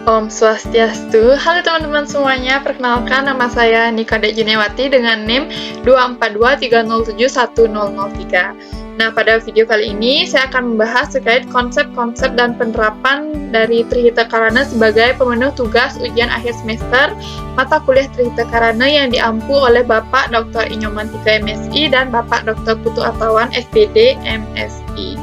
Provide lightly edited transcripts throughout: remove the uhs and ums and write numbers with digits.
Om Swastiastu. Halo teman-teman semuanya, perkenalkan nama saya Nika Dek Junewati dengan NIM 24230710003. Nah, pada video kali ini saya akan membahas terkait konsep-konsep dan penerapan dari Trihita Karana sebagai pemenuh tugas ujian akhir semester mata kuliah Trihita Karana yang diampu oleh Bapak Dr. Inyomantika MSI dan Bapak Dr. Putu Atawan SPD MSI.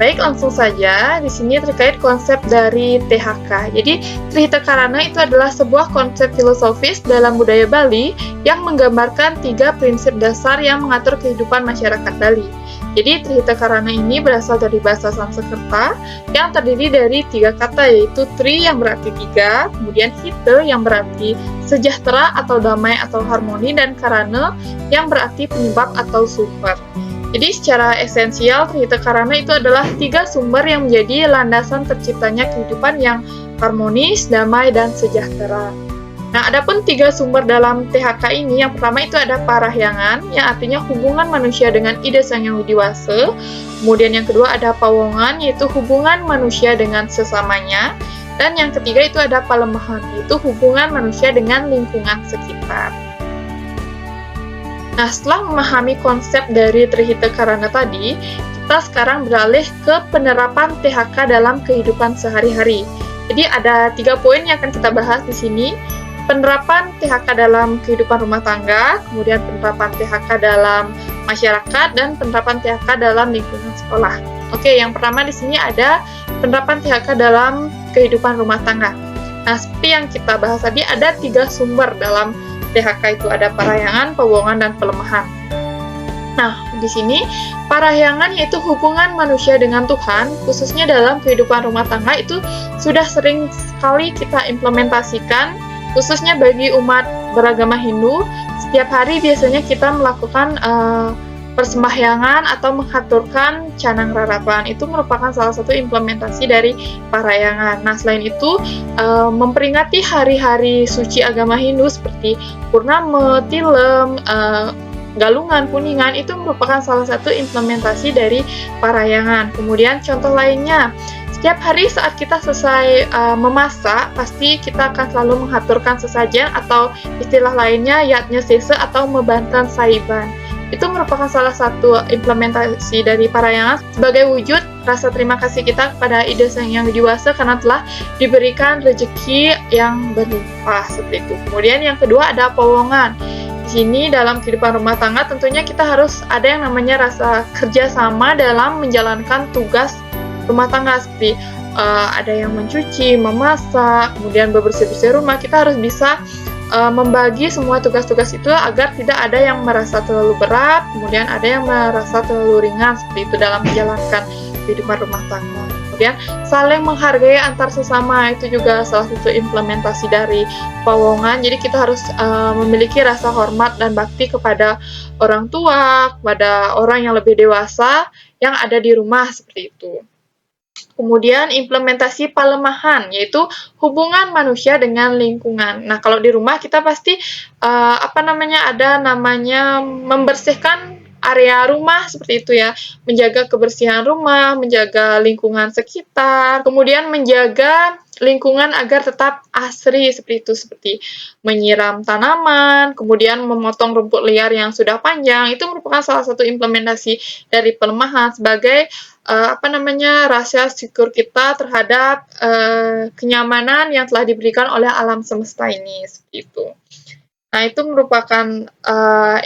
Baik, langsung saja. Di sini terkait konsep dari THK. Jadi, Trihita Karana itu adalah sebuah konsep filosofis dalam budaya Bali yang menggambarkan 3 prinsip dasar yang mengatur kehidupan masyarakat Bali. Jadi, Trihita Karana ini berasal dari bahasa Sanskerta yang terdiri dari 3 kata, yaitu Tri yang berarti 3, kemudian Hita yang berarti sejahtera atau damai atau harmoni, dan Karana yang berarti penyebab atau sumber. Jadi secara esensial, Trihita Karana itu adalah 3 sumber yang menjadi landasan terciptanya kehidupan yang harmonis, damai, dan sejahtera. Nah, adapun 3 sumber dalam THK ini, yang pertama itu ada Parahyangan, yang artinya hubungan manusia dengan ide Sang Hyang Widiwasa. Kemudian yang kedua ada Pawongan, yaitu hubungan manusia dengan sesamanya. Dan yang ketiga itu ada Palemahan, yaitu hubungan manusia dengan lingkungan sekitar. Nah, setelah memahami konsep dari Trihita Karana tadi, kita sekarang beralih ke penerapan THK dalam kehidupan sehari-hari. Jadi ada 3 poin yang akan kita bahas di sini. Penerapan THK dalam kehidupan rumah tangga, kemudian penerapan THK dalam masyarakat, dan penerapan THK dalam lingkungan sekolah. Oke, yang pertama di sini ada penerapan THK dalam kehidupan rumah tangga. Nah, seperti yang kita bahas tadi, ada 3 sumber dalam THK itu, ada Parahyangan, Pawongan, dan Pelemahan. Nah, di sini Parahyangan yaitu hubungan manusia dengan Tuhan, khususnya dalam kehidupan rumah tangga itu sudah sering sekali kita implementasikan, khususnya bagi umat beragama Hindu. Setiap hari biasanya kita melakukan persembahyangan atau menghaturkan canang rarapan. Itu merupakan salah satu implementasi dari Parahyangan. Nah, selain itu, memperingati hari-hari suci agama Hindu seperti Purnama, Tilem, Galungan, Kuningan, itu merupakan salah satu implementasi dari Parahyangan. Kemudian contoh lainnya, setiap hari saat kita selesai memasak, pasti kita akan selalu menghaturkan sesajen atau istilah lainnya Yatnya Sese atau Mebantan Saiban. Itu merupakan salah satu implementasi dari Parahyangan sebagai wujud rasa terima kasih kita kepada ide Sang Hyang Widiwasa karena telah diberikan rezeki yang berlimpah, seperti itu. Kemudian yang kedua ada Pawongan. Di sini dalam kehidupan rumah tangga tentunya kita harus ada yang namanya rasa kerjasama dalam menjalankan tugas rumah tangga, seperti ada yang mencuci, memasak, kemudian bebersih-bersih rumah. Kita harus bisa membagi semua tugas-tugas itu agar tidak ada yang merasa terlalu berat, kemudian ada yang merasa terlalu ringan, seperti itu dalam menjalankan kehidupan rumah tangga. Kemudian saling menghargai antar sesama, itu juga salah satu implementasi dari Pawongan. Jadi kita harus memiliki rasa hormat dan bakti kepada orang tua, kepada orang yang lebih dewasa yang ada di rumah, seperti itu. Kemudian implementasi Palemahan, yaitu hubungan manusia dengan lingkungan. Nah, kalau di rumah kita pasti ada namanya membersihkan area rumah, seperti itu ya. Menjaga kebersihan rumah, menjaga lingkungan sekitar, kemudian menjaga lingkungan agar tetap asri, seperti itu, seperti menyiram tanaman, kemudian memotong rumput liar yang sudah panjang. Itu merupakan salah satu implementasi dari Palemahan sebagai rasa syukur kita terhadap kenyamanan yang telah diberikan oleh alam semesta ini, seperti itu. Nah, itu merupakan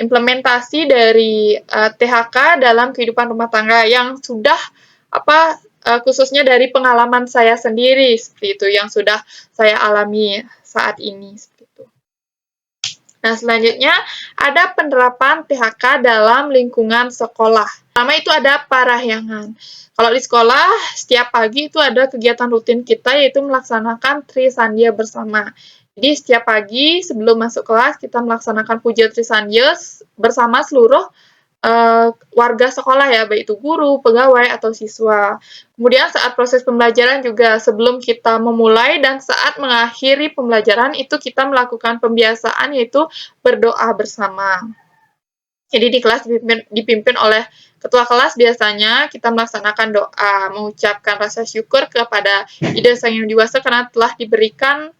implementasi dari THK dalam kehidupan rumah tangga yang sudah khususnya dari pengalaman saya sendiri, seperti itu, yang sudah saya alami saat ini, seperti itu. Nah, selanjutnya ada penerapan THK dalam lingkungan sekolah. Pertama itu ada Parahyangan. Kalau di sekolah, setiap pagi itu ada kegiatan rutin kita, yaitu melaksanakan Trisandya bersama. Jadi setiap pagi sebelum masuk kelas, kita melaksanakan puja Trisandya bersama seluruh warga sekolah ya, baik itu guru, pegawai, atau siswa. Kemudian saat proses pembelajaran juga, sebelum kita memulai dan saat mengakhiri pembelajaran, itu kita melakukan pembiasaan, yaitu berdoa bersama. Jadi di kelas dipimpin oleh ketua kelas, biasanya kita melaksanakan doa, mengucapkan rasa syukur kepada Ida Sang Yang Diwasa karena telah diberikan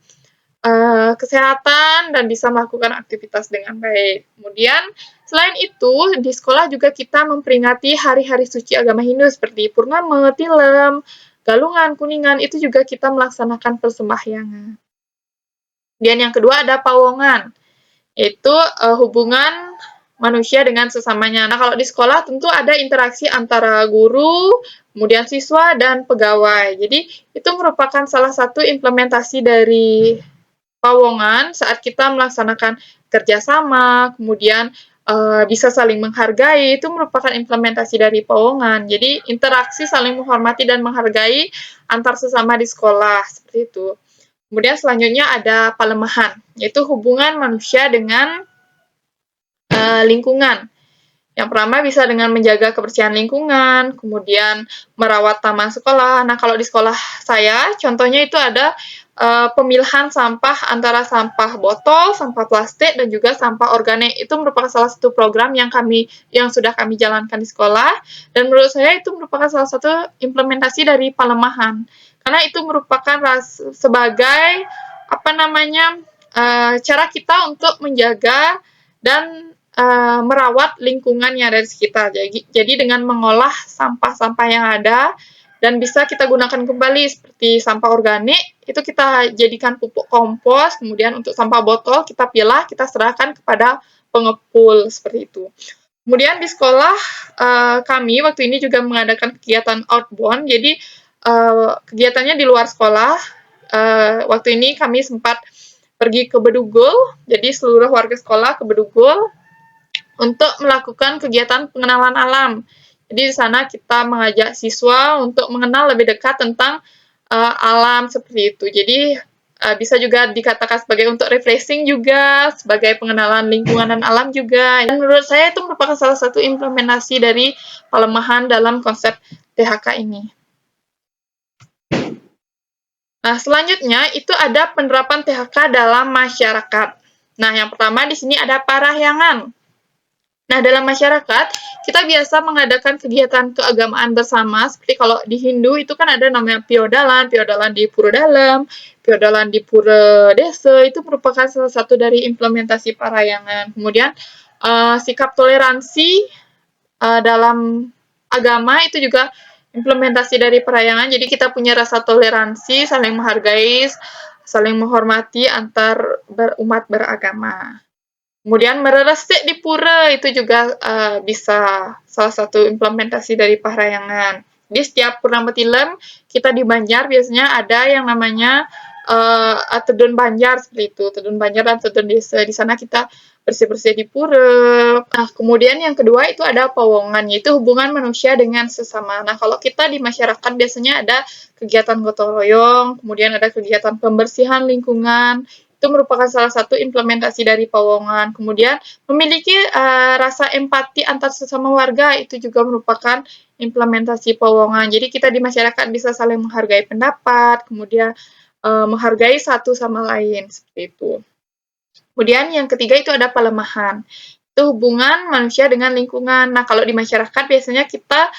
kesehatan dan bisa melakukan aktivitas dengan baik. Kemudian selain itu di sekolah juga kita memperingati hari-hari suci agama Hindu seperti Purnama, Tilem, Galungan, Kuningan, itu juga kita melaksanakan persembahyangan. Dan yang kedua ada Pawongan, yaitu hubungan manusia dengan sesamanya. Nah, kalau di sekolah tentu ada interaksi antara guru, kemudian siswa, dan pegawai. Jadi, itu merupakan salah satu implementasi dari Pawongan saat kita melaksanakan kerjasama, kemudian bisa saling menghargai, itu merupakan implementasi dari Pawongan. Jadi, interaksi saling menghormati dan menghargai antar sesama di sekolah, seperti itu. Kemudian selanjutnya ada Palemahan, yaitu hubungan manusia dengan lingkungan. Yang pertama bisa dengan menjaga kebersihan lingkungan, kemudian merawat taman sekolah. Nah, kalau di sekolah saya, contohnya itu ada pemilahan sampah antara sampah botol, sampah plastik, dan juga sampah organik. Itu merupakan salah satu program yang sudah kami jalankan di sekolah, dan menurut saya itu merupakan salah satu implementasi dari Palemahan. Karena itu merupakan sebagai cara kita untuk menjaga dan merawat lingkungan yang ada di sekitar. Jadi dengan mengolah sampah-sampah yang ada dan bisa kita gunakan kembali seperti sampah organik, itu kita jadikan pupuk kompos, kemudian untuk sampah botol kita pilah, kita serahkan kepada pengepul, seperti itu. Kemudian di sekolah kami waktu ini juga mengadakan kegiatan outbound, jadi kegiatannya di luar sekolah. Waktu ini kami sempat pergi ke Bedugul, jadi seluruh warga sekolah ke Bedugul untuk melakukan kegiatan pengenalan alam. Jadi di sana kita mengajak siswa untuk mengenal lebih dekat tentang alam seperti itu. Jadi bisa juga dikatakan sebagai untuk refreshing juga, sebagai pengenalan lingkungan dan alam juga. Dan menurut saya itu merupakan salah satu implementasi dari Palemahan dalam konsep THK ini. Nah, selanjutnya itu ada penerapan THK dalam masyarakat. Nah, yang pertama di sini ada parahyangan. Nah, dalam masyarakat, kita biasa mengadakan kegiatan keagamaan bersama, seperti kalau di Hindu itu kan ada namanya Piodalan di Pura Dalam, Piodalan di Pura Desa, itu merupakan salah satu dari implementasi parahyangan. Kemudian, sikap toleransi dalam agama itu juga implementasi dari parahyangan, jadi kita punya rasa toleransi, saling menghargai, saling menghormati antar umat beragama. Kemudian meresik di pura itu juga bisa salah satu implementasi dari parahyangan. Di setiap Purnama Tilem, kita di Banjar biasanya ada yang namanya Tedun Banjar seperti itu, Tedun Banjar dan Tedun Desa. Di sana kita bersih-bersih di pura. Nah, kemudian yang kedua itu ada Pawongan, yaitu hubungan manusia dengan sesama. Nah, kalau kita di masyarakat biasanya ada kegiatan gotong royong, kemudian ada kegiatan pembersihan lingkungan, itu merupakan salah satu implementasi dari Pawongan. Kemudian memiliki rasa empati antar sesama warga, itu juga merupakan implementasi Pawongan. Jadi kita di masyarakat bisa saling menghargai pendapat, kemudian menghargai satu sama lain, seperti itu. Kemudian yang ketiga itu ada Palemahan. Itu hubungan manusia dengan lingkungan. Nah, kalau di masyarakat biasanya kita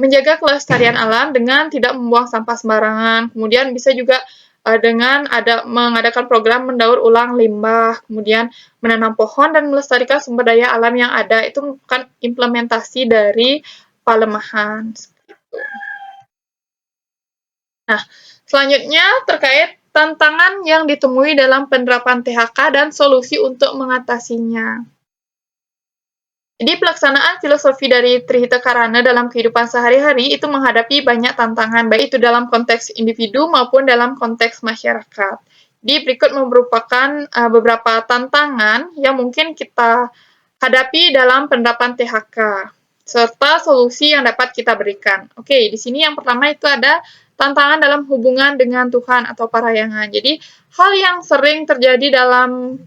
menjaga kelestarian alam dengan tidak membuang sampah sembarangan. Kemudian bisa juga dengan mengadakan program mendaur ulang limbah, kemudian menanam pohon dan melestarikan sumber daya alam yang ada. Itu merupakan implementasi dari Palemahan. Seperti itu. Nah, selanjutnya terkait tantangan yang ditemui dalam penerapan THK dan solusi untuk mengatasinya. Jadi pelaksanaan filosofi dari Trihita Karana dalam kehidupan sehari-hari itu menghadapi banyak tantangan, baik itu dalam konteks individu maupun dalam konteks masyarakat. Di berikut merupakan beberapa tantangan yang mungkin kita hadapi dalam penerapan THK, serta solusi yang dapat kita berikan. Oke, di sini yang pertama itu ada tantangan dalam hubungan dengan Tuhan atau parahyangan. Jadi, hal yang sering terjadi dalam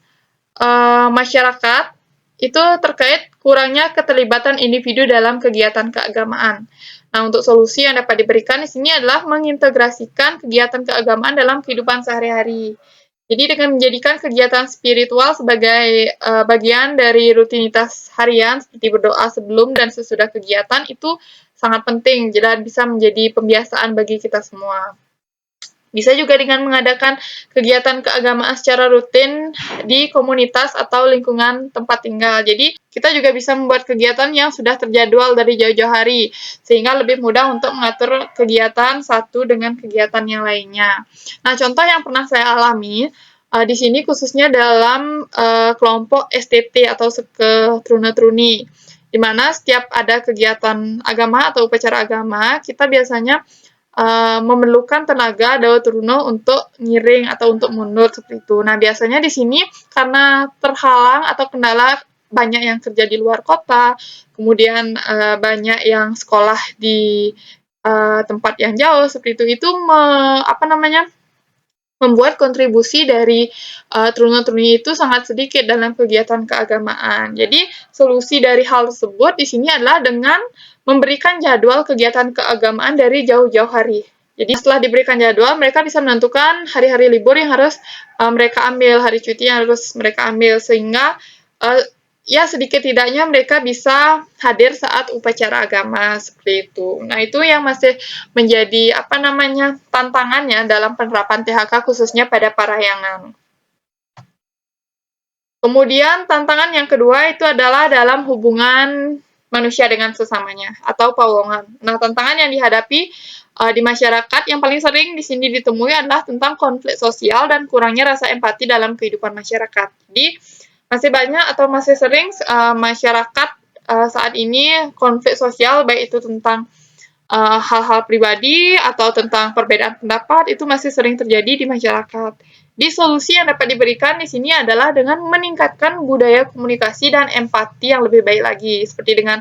masyarakat itu terkait kurangnya keterlibatan individu dalam kegiatan keagamaan. Nah, untuk solusi yang dapat diberikan di sini adalah mengintegrasikan kegiatan keagamaan dalam kehidupan sehari-hari. Jadi dengan menjadikan kegiatan spiritual sebagai bagian dari rutinitas harian seperti berdoa sebelum dan sesudah kegiatan itu sangat penting, dan bisa menjadi pembiasaan bagi kita semua. Bisa juga dengan mengadakan kegiatan keagamaan secara rutin di komunitas atau lingkungan tempat tinggal. Jadi, kita juga bisa membuat kegiatan yang sudah terjadwal dari jauh-jauh hari, sehingga lebih mudah untuk mengatur kegiatan satu dengan kegiatan yang lainnya. Nah, contoh yang pernah saya alami, di sini khususnya dalam kelompok STT atau Seke Truna-Truni, di mana setiap ada kegiatan agama atau upacara agama, kita biasanya memerlukan tenaga Dawa Truno untuk ngiring atau untuk mundur seperti itu. Nah, biasanya di sini karena terhalang atau kendala banyak yang kerja di luar kota, kemudian banyak yang sekolah di tempat yang jauh seperti itu membuat kontribusi dari Truna-Truni itu sangat sedikit dalam kegiatan keagamaan. Jadi, solusi dari hal tersebut di sini adalah dengan memberikan jadwal kegiatan keagamaan dari jauh-jauh hari. Jadi, setelah diberikan jadwal, mereka bisa menentukan hari-hari libur yang harus mereka ambil, hari cuti yang harus mereka ambil, sehingga ya sedikit tidaknya mereka bisa hadir saat upacara agama seperti itu. Nah, itu yang masih menjadi tantangannya dalam penerapan THK khususnya pada Parahyangan. Kemudian tantangan yang kedua itu adalah dalam hubungan manusia dengan sesamanya atau pawongan. Nah, tantangan yang dihadapi di masyarakat yang paling sering di sini ditemui adalah tentang konflik sosial dan kurangnya rasa empati dalam kehidupan masyarakat. Jadi, masih banyak atau masih sering masyarakat saat ini konflik sosial, baik itu tentang hal-hal pribadi atau tentang perbedaan pendapat, itu masih sering terjadi di masyarakat. Di solusi yang dapat diberikan di sini adalah dengan meningkatkan budaya komunikasi dan empati yang lebih baik lagi, seperti dengan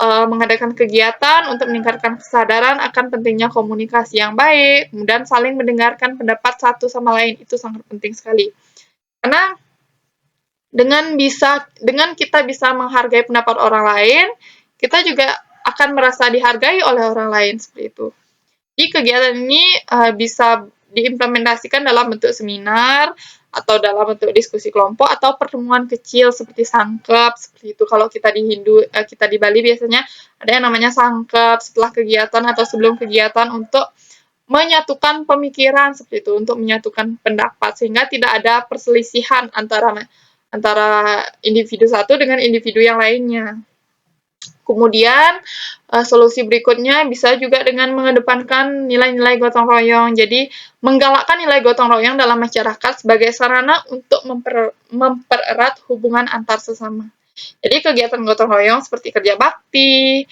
mengadakan kegiatan untuk meningkatkan kesadaran akan pentingnya komunikasi yang baik, kemudian saling mendengarkan pendapat satu sama lain, itu sangat penting sekali. Karena dengan kita bisa menghargai pendapat orang lain, kita juga akan merasa dihargai oleh orang lain seperti itu. Jadi kegiatan ini bisa diimplementasikan dalam bentuk seminar atau dalam bentuk diskusi kelompok atau pertemuan kecil seperti sangkep seperti itu. Kalau kita di kita di Bali biasanya ada yang namanya sangkep setelah kegiatan atau sebelum kegiatan untuk menyatukan pemikiran seperti itu, untuk menyatukan pendapat sehingga tidak ada perselisihan antara individu satu dengan individu yang lainnya. Kemudian, solusi berikutnya bisa juga dengan mengedepankan nilai-nilai gotong royong. Jadi, menggalakkan nilai gotong royong dalam masyarakat sebagai sarana untuk mempererat hubungan antar sesama. Jadi, kegiatan gotong royong seperti kerja bakti,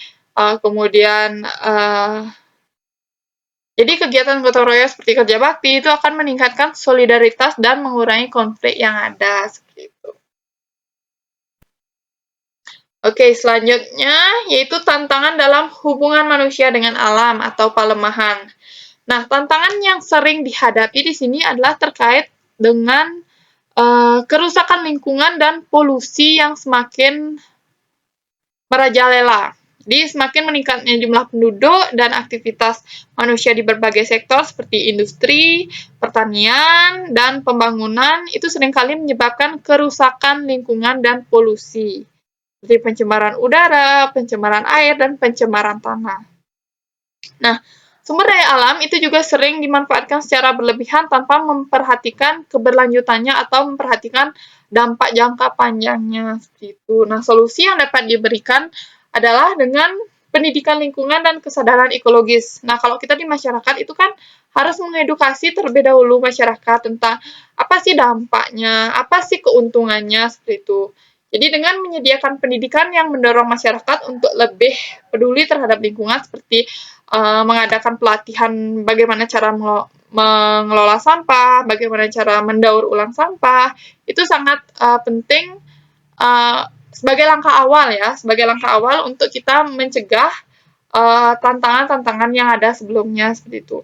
jadi kegiatan gotong royong seperti kerja bakti itu akan meningkatkan solidaritas dan mengurangi konflik yang ada, seperti itu. Oke, selanjutnya yaitu tantangan dalam hubungan manusia dengan alam atau pelemahan. Nah, tantangan yang sering dihadapi di sini adalah terkait dengan kerusakan lingkungan dan polusi yang semakin merajalela. Jadi, semakin meningkatnya jumlah penduduk dan aktivitas manusia di berbagai sektor seperti industri, pertanian, dan pembangunan itu seringkali menyebabkan kerusakan lingkungan dan polusi seperti pencemaran udara, pencemaran air, dan pencemaran tanah. Nah, sumber daya alam itu juga sering dimanfaatkan secara berlebihan tanpa memperhatikan keberlanjutannya atau memperhatikan dampak jangka panjangnya seperti itu. Nah, solusi yang dapat diberikan adalah dengan pendidikan lingkungan dan kesadaran ekologis. Nah, kalau kita di masyarakat itu kan harus mengedukasi terlebih dahulu masyarakat tentang apa sih dampaknya, apa sih keuntungannya seperti itu. Jadi dengan menyediakan pendidikan yang mendorong masyarakat untuk lebih peduli terhadap lingkungan seperti mengadakan pelatihan bagaimana cara mengelola sampah, bagaimana cara mendaur ulang sampah, itu sangat penting sebagai langkah awal untuk kita mencegah tantangan-tantangan yang ada sebelumnya seperti itu.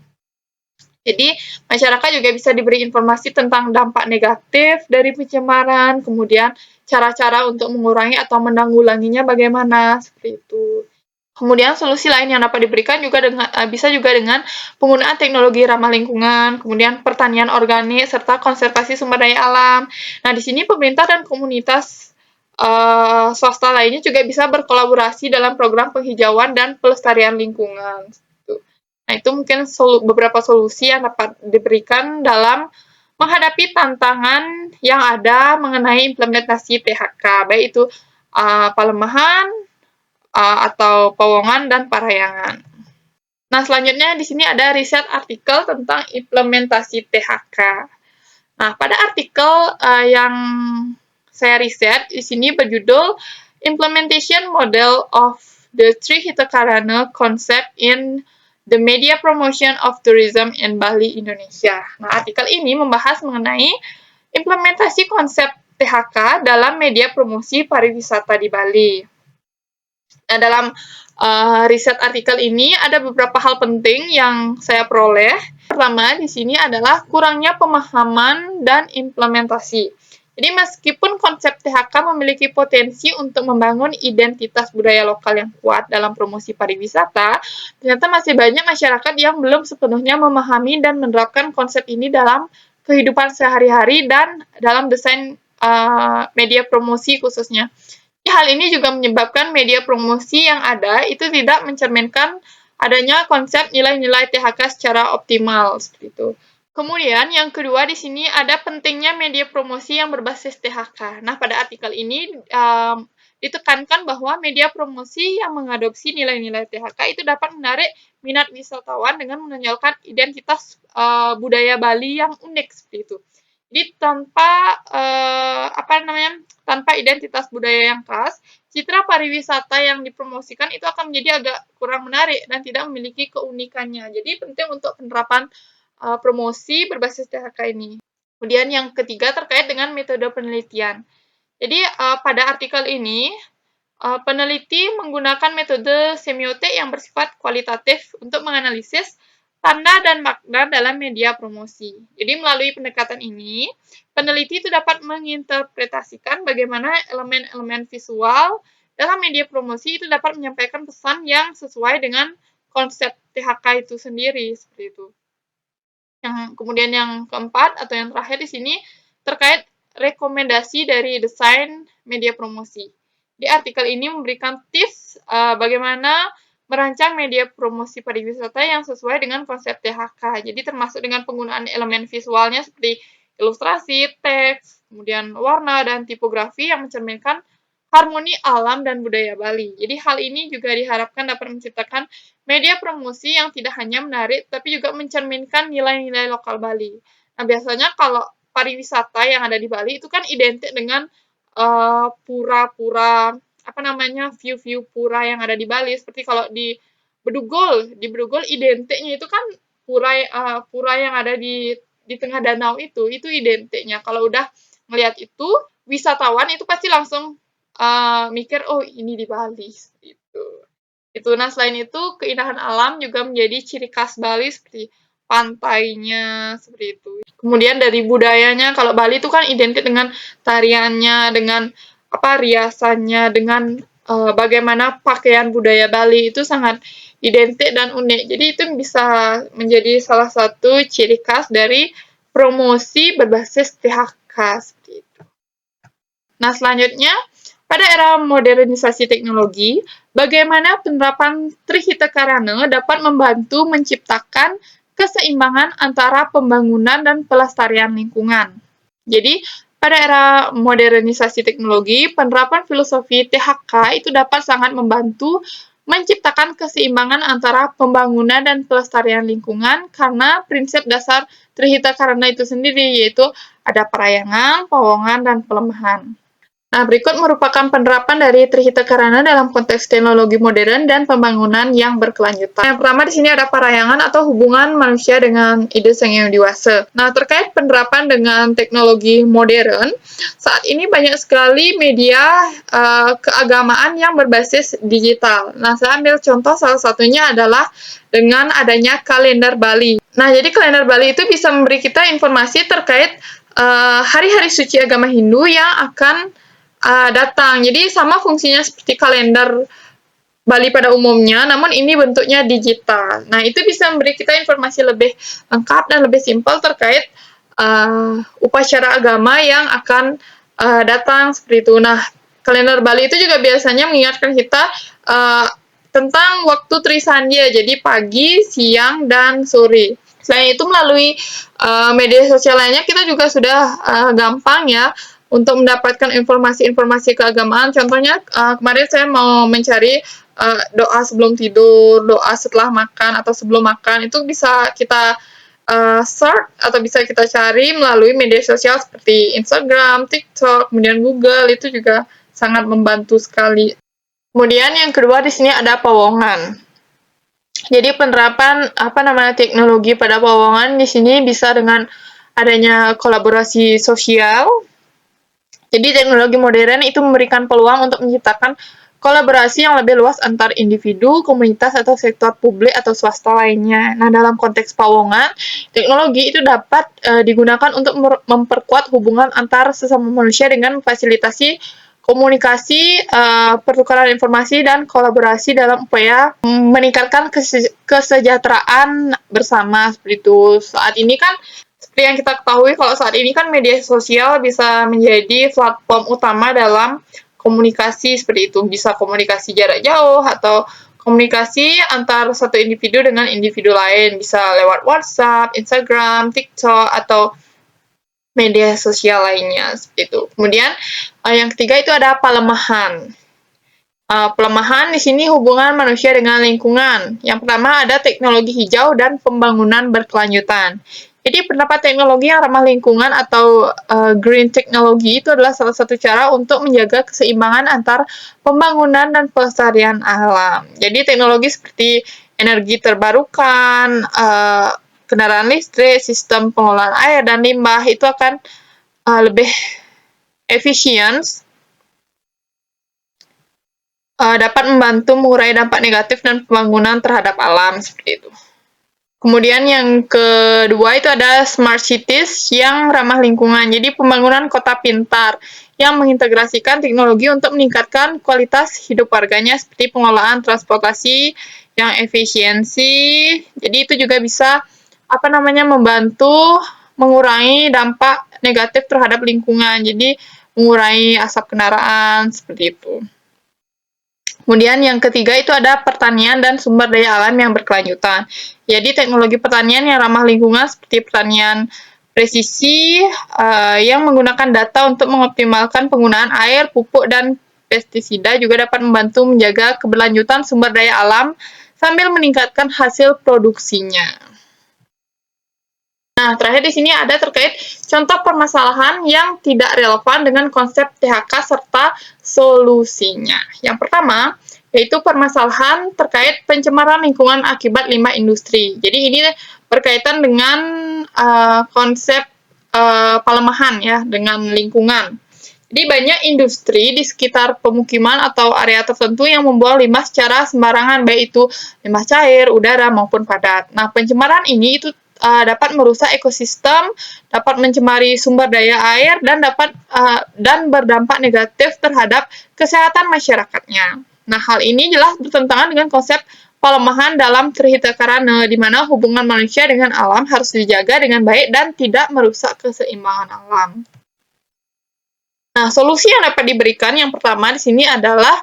Jadi, masyarakat juga bisa diberi informasi tentang dampak negatif dari pencemaran, kemudian cara-cara untuk mengurangi atau menanggulanginya bagaimana, seperti itu. Kemudian solusi lain yang dapat diberikan juga bisa juga dengan penggunaan teknologi ramah lingkungan, kemudian pertanian organik, serta konservasi sumber daya alam. Nah, di sini pemerintah dan komunitas swasta lainnya juga bisa berkolaborasi dalam program penghijauan dan pelestarian lingkungan. Nah, itu mungkin beberapa solusi yang dapat diberikan dalam menghadapi tantangan yang ada mengenai implementasi THK, baik itu pelemahan, atau Powongan dan Parahyangan. Nah, selanjutnya di sini ada riset artikel tentang implementasi THK. Nah, pada artikel yang saya riset di sini berjudul Implementation Model of the Trihita Karana Concept in the Media Promotion of Tourism in Bali, Indonesia. Nah, artikel ini membahas mengenai implementasi konsep THK dalam media promosi pariwisata di Bali. Nah, dalam riset artikel ini ada beberapa hal penting yang saya peroleh. Pertama, di sini adalah kurangnya pemahaman dan implementasi. Jadi, meskipun konsep THK memiliki potensi untuk membangun identitas budaya lokal yang kuat dalam promosi pariwisata, ternyata masih banyak masyarakat yang belum sepenuhnya memahami dan menerapkan konsep ini dalam kehidupan sehari-hari dan dalam desain media promosi khususnya. Hal ini juga menyebabkan media promosi yang ada itu tidak mencerminkan adanya konsep nilai-nilai THK secara optimal, seperti itu. Kemudian yang kedua di sini ada pentingnya media promosi yang berbasis THK. Nah, pada artikel ini ditekankan bahwa media promosi yang mengadopsi nilai-nilai THK itu dapat menarik minat wisatawan dengan menonjolkan identitas budaya Bali yang unik, seperti itu. Jadi tanpa identitas budaya yang khas, citra pariwisata yang dipromosikan itu akan menjadi agak kurang menarik dan tidak memiliki keunikannya. Jadi penting untuk penerapan promosi berbasis THK ini. Kemudian yang ketiga terkait dengan metode penelitian. Jadi pada artikel ini peneliti menggunakan metode semiotik yang bersifat kualitatif untuk menganalisis tanda dan makna dalam media promosi. Jadi melalui pendekatan ini, peneliti itu dapat menginterpretasikan bagaimana elemen-elemen visual dalam media promosi itu dapat menyampaikan pesan yang sesuai dengan konsep THK itu sendiri, seperti itu. Kemudian yang keempat atau yang terakhir di sini terkait rekomendasi dari desain media promosi. Di artikel ini memberikan tips bagaimana merancang media promosi pariwisata yang sesuai dengan konsep THK. Jadi termasuk dengan penggunaan elemen visualnya seperti ilustrasi, teks, kemudian warna, dan tipografi yang mencerminkan harmoni alam dan budaya Bali. Jadi hal ini juga diharapkan dapat menciptakan media promosi yang tidak hanya menarik, tapi juga mencerminkan nilai-nilai lokal Bali. Nah, biasanya kalau pariwisata yang ada di Bali itu kan identik dengan pura-pura, view-view pura yang ada di Bali. Seperti kalau di Bedugul identiknya itu kan pura yang ada di tengah danau itu identiknya. Kalau udah melihat itu, wisatawan itu pasti langsung mikir, oh ini di Bali, itu. Nah, selain itu, keindahan alam juga menjadi ciri khas Bali seperti pantainya, seperti itu. Kemudian dari budayanya, kalau Bali itu kan identik dengan tariannya, dengan riasannya, dengan bagaimana pakaian budaya Bali itu sangat identik dan unik. Jadi itu bisa menjadi salah satu ciri khas dari promosi berbasis THK, seperti itu. Nah, selanjutnya, pada era modernisasi teknologi, bagaimana penerapan Trihita Karana dapat membantu menciptakan keseimbangan antara pembangunan dan pelestarian lingkungan. Jadi, pada era modernisasi teknologi, penerapan filosofi THK itu dapat sangat membantu menciptakan keseimbangan antara pembangunan dan pelestarian lingkungan karena prinsip dasar Trihita Karana itu sendiri, yaitu ada Parahyangan, Powongan, dan pelemahan. Nah, berikut merupakan penerapan dari Trihita Karana dalam konteks teknologi modern dan pembangunan yang berkelanjutan. Yang pertama di sini ada Parahyangan atau hubungan manusia dengan ide sang yang dewasa. Nah, terkait penerapan dengan teknologi modern, saat ini banyak sekali media keagamaan yang berbasis digital. Nah, saya ambil contoh salah satunya adalah dengan adanya kalender Bali. Nah, jadi kalender Bali itu bisa memberi kita informasi terkait hari-hari suci agama Hindu yang akan datang. Jadi sama fungsinya seperti kalender Bali pada umumnya, namun ini bentuknya digital. Nah, itu bisa memberi kita informasi lebih lengkap dan lebih simpel terkait upacara agama yang akan datang seperti itu. Nah, kalender Bali itu juga biasanya mengingatkan kita tentang waktu Trisandya, jadi pagi, siang, dan sore. Selain itu, melalui media sosial lainnya, kita juga sudah gampang ya untuk mendapatkan informasi-informasi keagamaan. Contohnya, kemarin saya mau mencari doa sebelum tidur, doa setelah makan atau sebelum makan, itu bisa kita search atau bisa kita cari melalui media sosial seperti Instagram, TikTok, kemudian Google, itu juga sangat membantu sekali. Kemudian yang kedua di sini ada Pawongan. Jadi penerapan teknologi pada Pawongan di sini bisa dengan adanya kolaborasi sosial. Jadi teknologi modern itu memberikan peluang untuk menciptakan kolaborasi yang lebih luas antar individu, komunitas, atau sektor publik atau swasta lainnya. Nah, dalam konteks Pawongan, teknologi itu dapat digunakan untuk memperkuat hubungan antar sesama manusia dengan memfasilitasi komunikasi, pertukaran informasi, dan kolaborasi dalam upaya meningkatkan kesejahteraan bersama seperti itu. Saat ini kan seperti yang kita ketahui, kalau saat ini kan media sosial bisa menjadi platform utama dalam komunikasi seperti itu. Bisa komunikasi jarak jauh atau komunikasi antar satu individu dengan individu lain. Bisa lewat WhatsApp, Instagram, TikTok, atau media sosial lainnya seperti itu. Kemudian yang ketiga itu ada pelemahan. Pelemahan di sini hubungan manusia dengan lingkungan. Yang pertama ada teknologi hijau dan pembangunan berkelanjutan. Jadi pendapat teknologi yang ramah lingkungan atau green technology itu adalah salah satu cara untuk menjaga keseimbangan antar pembangunan dan pelestarian alam. Jadi teknologi seperti energi terbarukan, kendaraan listrik, sistem pengolahan air dan limbah itu akan lebih efisien, dapat membantu mengurai dampak negatif dan pembangunan terhadap alam seperti itu. Kemudian yang kedua itu ada smart cities yang ramah lingkungan. Jadi pembangunan kota pintar yang mengintegrasikan teknologi untuk meningkatkan kualitas hidup warganya seperti pengelolaan transportasi yang efisiensi. Jadi itu juga bisa membantu mengurangi dampak negatif terhadap lingkungan. Jadi mengurangi asap kendaraan seperti itu. Kemudian yang ketiga itu ada pertanian dan sumber daya alam yang berkelanjutan. Jadi teknologi pertanian yang ramah lingkungan seperti pertanian presisi yang menggunakan data untuk mengoptimalkan penggunaan air, pupuk, dan pestisida juga dapat membantu menjaga keberlanjutan sumber daya alam sambil meningkatkan hasil produksinya. Nah, terakhir di sini ada terkait contoh permasalahan yang tidak relevan dengan konsep THK serta solusinya. Yang pertama, yaitu permasalahan terkait pencemaran lingkungan akibat limbah industri. Jadi ini berkaitan dengan konsep pelemahan ya dengan lingkungan. Jadi banyak industri di sekitar pemukiman atau area tertentu yang membuang limbah secara sembarangan, baik itu limbah cair, udara, maupun padat. Nah, pencemaran ini itu dapat merusak ekosistem, dapat mencemari sumber daya air, dan berdampak negatif terhadap kesehatan masyarakatnya. Nah, hal ini jelas bertentangan dengan konsep pelemahan dalam Trihita Karana, di mana hubungan manusia dengan alam harus dijaga dengan baik dan tidak merusak keseimbangan alam. Nah, solusi yang dapat diberikan yang pertama di sini adalah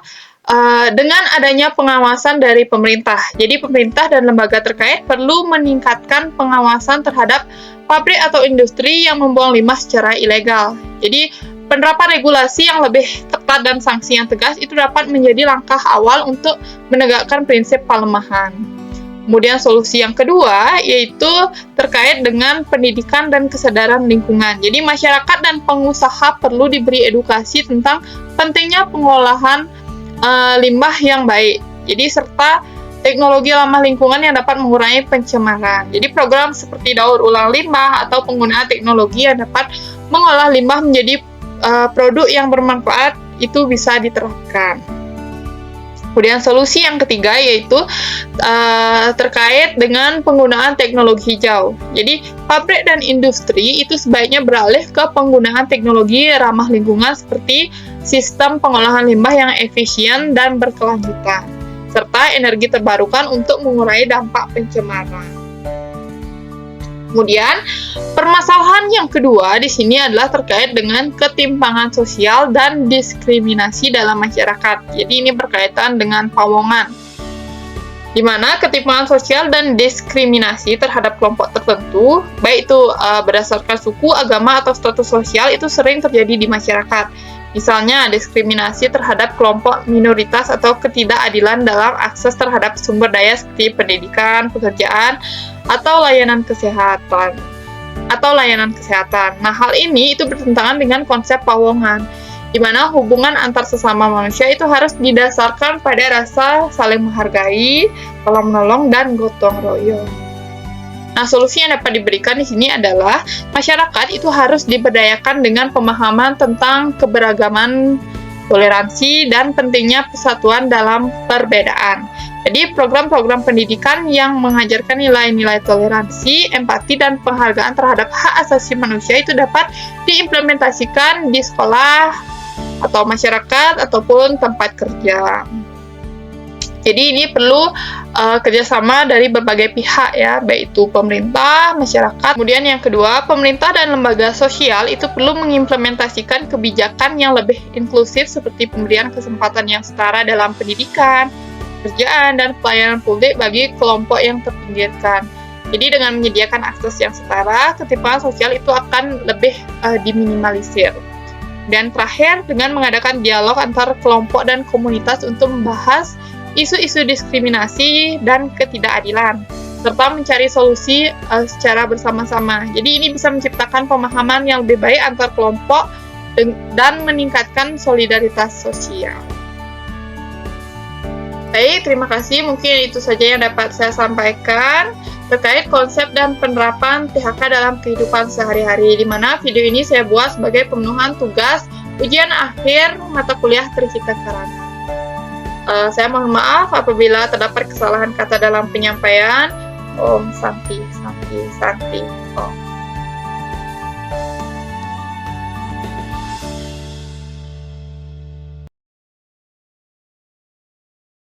dengan adanya pengawasan dari pemerintah. Jadi pemerintah dan lembaga terkait perlu meningkatkan pengawasan terhadap pabrik atau industri yang membuang limbah secara ilegal. Jadi penerapan regulasi yang lebih ketat dan sanksi yang tegas itu dapat menjadi langkah awal untuk menegakkan prinsip pelemahan. Kemudian solusi yang kedua yaitu terkait dengan pendidikan dan kesadaran lingkungan. Jadi masyarakat dan pengusaha perlu diberi edukasi tentang pentingnya pengolahan limbah yang baik. Jadi serta teknologi ramah lingkungan yang dapat mengurangi pencemaran. Jadi program seperti daur ulang limbah atau penggunaan teknologi yang dapat mengolah limbah menjadi produk yang bermanfaat itu bisa diterapkan. Kemudian solusi yang ketiga yaitu terkait dengan penggunaan teknologi hijau. Jadi pabrik dan industri itu sebaiknya beralih ke penggunaan teknologi ramah lingkungan seperti sistem pengolahan limbah yang efisien dan berkelanjutan. serta energi terbarukan untuk mengurangi dampak pencemaran. Kemudian, permasalahan yang kedua di sini adalah terkait dengan ketimpangan sosial dan diskriminasi dalam masyarakat. Jadi ini berkaitan dengan pawongan, di mana ketimpangan sosial dan diskriminasi terhadap kelompok tertentu, baik itu berdasarkan suku, agama, atau status sosial, itu sering terjadi di masyarakat. Misalnya, diskriminasi terhadap kelompok minoritas atau ketidakadilan dalam akses terhadap sumber daya seperti pendidikan, pekerjaan, atau layanan kesehatan. Nah, hal ini itu bertentangan dengan konsep pawongan, di mana hubungan antar sesama manusia itu harus didasarkan pada rasa saling menghargai, tolong menolong, dan gotong royong. Nah, solusi yang dapat diberikan di sini adalah masyarakat itu harus diberdayakan dengan pemahaman tentang keberagaman, toleransi, dan pentingnya persatuan dalam perbedaan. Jadi, program-program pendidikan yang mengajarkan nilai-nilai toleransi, empati, dan penghargaan terhadap hak asasi manusia itu dapat diimplementasikan di sekolah atau masyarakat ataupun tempat kerja. Jadi ini perlu kerjasama dari berbagai pihak ya, baik itu pemerintah, masyarakat. Kemudian yang kedua, pemerintah dan lembaga sosial itu perlu mengimplementasikan kebijakan yang lebih inklusif seperti pemberian kesempatan yang setara dalam pendidikan, pekerjaan, dan pelayanan publik bagi kelompok yang terpinggirkan. Jadi dengan menyediakan akses yang setara, ketimpangan sosial itu akan lebih diminimalisir. Dan terakhir, dengan mengadakan dialog antar kelompok dan komunitas untuk membahas isu-isu diskriminasi dan ketidakadilan, serta mencari solusi secara bersama-sama. Jadi ini bisa menciptakan pemahaman yang lebih baik antar kelompok dan meningkatkan solidaritas sosial. Baik, terima kasih. Mungkin itu saja yang dapat saya sampaikan terkait konsep dan penerapan THK dalam kehidupan sehari-hari, di mana video ini saya buat sebagai pemenuhan tugas ujian akhir mata kuliah Trihita Karana. Saya mohon maaf apabila terdapat kesalahan kata dalam penyampaian. Om Santi. Om.